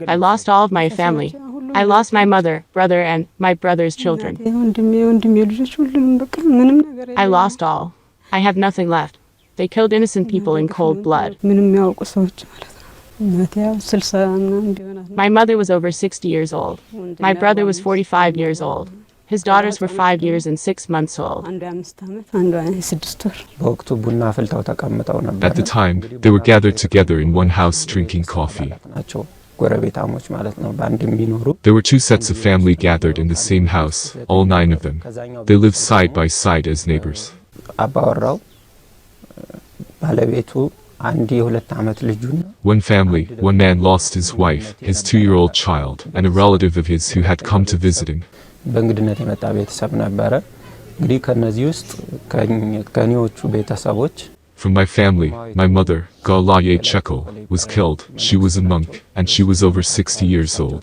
I lost all of my family. I lost my mother, brother and my brother's children. I lost all. I have nothing left. They killed innocent people in cold blood. My mother was over 60 years old. My brother was 45 years old. His daughters were 5 years and 6 months old. At the time, they were gathered together in one house drinking coffee. There were 2 sets of family gathered in the same house, all 9 of them. They lived side by side as neighbors. One family, one man lost his wife, his 2-year-old child, and a relative of his who had come to visit him. From my family, my mother, Galaye Cheko, was killed. She was a monk, and she was over 60 years old.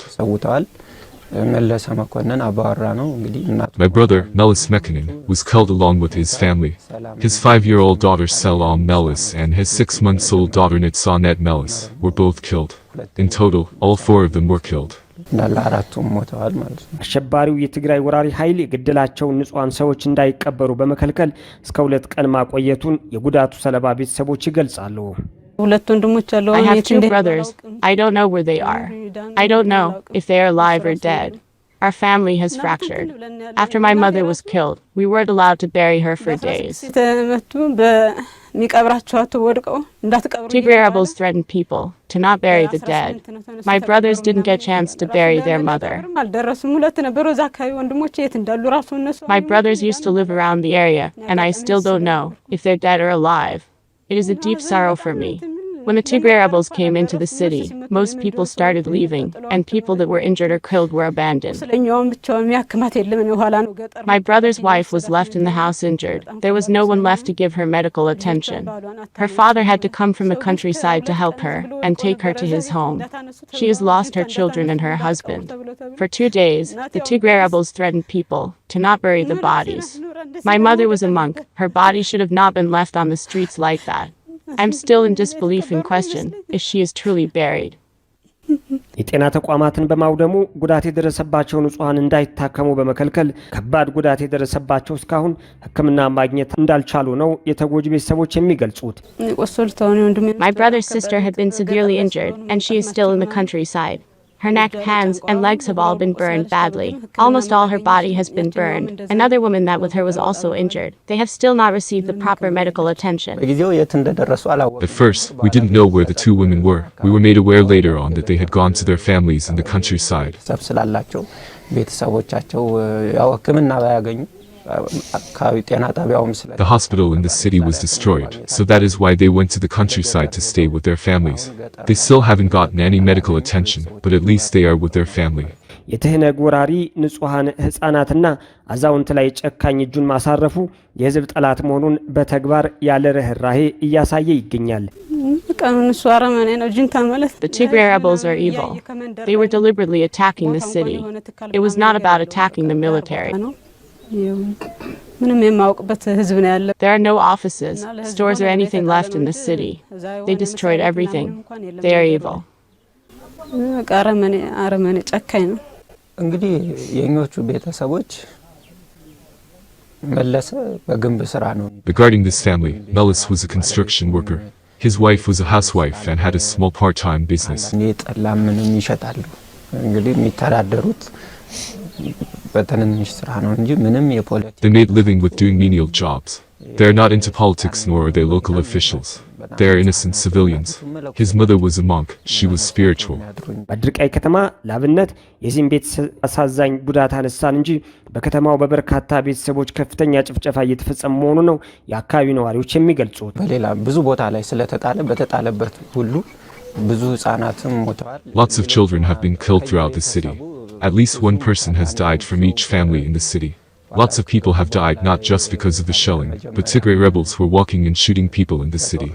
My brother, Melis Mekanin, was killed along with his family. His 5-year-old daughter Selam Melis and his 6-month-old daughter Nitsanet Melis were both killed. In total, all 4 of them were killed. አሸባሪው የትግራይ ወራሪ ኃይል የገደላቸው ንጹሃን ሰዎች እንዳይቀበሩ በመከልከል እስከ 2 ቀን ማቆየቱን የጉዳቱ ሰለባ ቤተሰቦች ይገልጻሉ። I have 2 brothers. I don't know where they are. I don't know if they are alive or dead. Our family has fractured. After my mother was killed, we weren't allowed to bury her for days. Tigray rebels threatened people to not bury the dead. My brothers didn't get a chance to bury their mother. My brothers used to live around the area, and I still don't know if they're dead or alive. It is a deep sorrow for me. When the Tigray rebels came into the city, most people started leaving, and people that were injured or killed were abandoned. My brother's wife was left in the house injured. There was no one left to give her medical attention. Her father had to come from the countryside to help her and take her to his home. She has lost her children and her husband. For 2 days, the Tigray rebels threatened people to not bury the bodies. My mother was a monk. Her body should have not been left on the streets like that. I'm still in disbelief and question if she is truly buried. የጤና ተቋማትን በማውደሙ ጉዳት የደረሰባቸው ንጹሃን እንዳይታከሙ በመከልከል ከባድ ጉዳት የደረሰባቸው እስካሁን ሕክምና ማግኘት እንዳልቻሉ ነው የተጎጂ ቤተሰቦች የሚገልጹት። My brother's sister had been severely injured and she is still in the countryside. Her neck, hands, and legs have all been burned badly. Almost all her body has been burned. Another woman that with her was also injured. They have still not received the proper medical attention. At first, we didn't know where the 2 women were. We were made aware later on that they had gone to their families in the countryside. The hospital in the city was destroyed, so that is why they went to the countryside to stay with their families. They still haven't gotten any medical attention, but at least they are with their family. የትህነግ ወራሪ ንጹሃን ህፃናትና አዛውንት ላይ ጨካኝ እጁን ማሳረፉ የህዝብ ጠላት መሆኑን በተግባር ያለ ርህራሄ እያሳየ ይገኛል። The Tigray rebels are evil. They were deliberately attacking the city. It was not about attacking the military. There are no offices, stores or anything left in the city. They destroyed everything. They are evil. Regarding this family, Melis was a construction worker. His wife was a housewife and had a small part-time business. They made living with doing menial jobs. They are not into politics nor are they local officials. They are innocent civilians. His mother was a monk. She was spiritual. በድርቃይ ከተማ ላብነት የዚህም ቤት አሳዛኝ ጉዳት አነሳን እንጂ በከተማው በበርካታ ቤተሰቦች ከፍተኛ ጭፍጨፋ እየተፈጸመ መሆኑ ነው የአካባቢው ነዋሪዎች የሚገልጹት። በሌላ ብዙ ቦታ ላይ ስለተጣለ በተጣለበት ሁሉ ብዙ ህፃናትም ሞተዋል። Lots of children have been killed throughout the city. At least 1 person has died from each family in the city. Lots of people have died not just because of the shelling, but Tigray rebels were walking and shooting people in the city.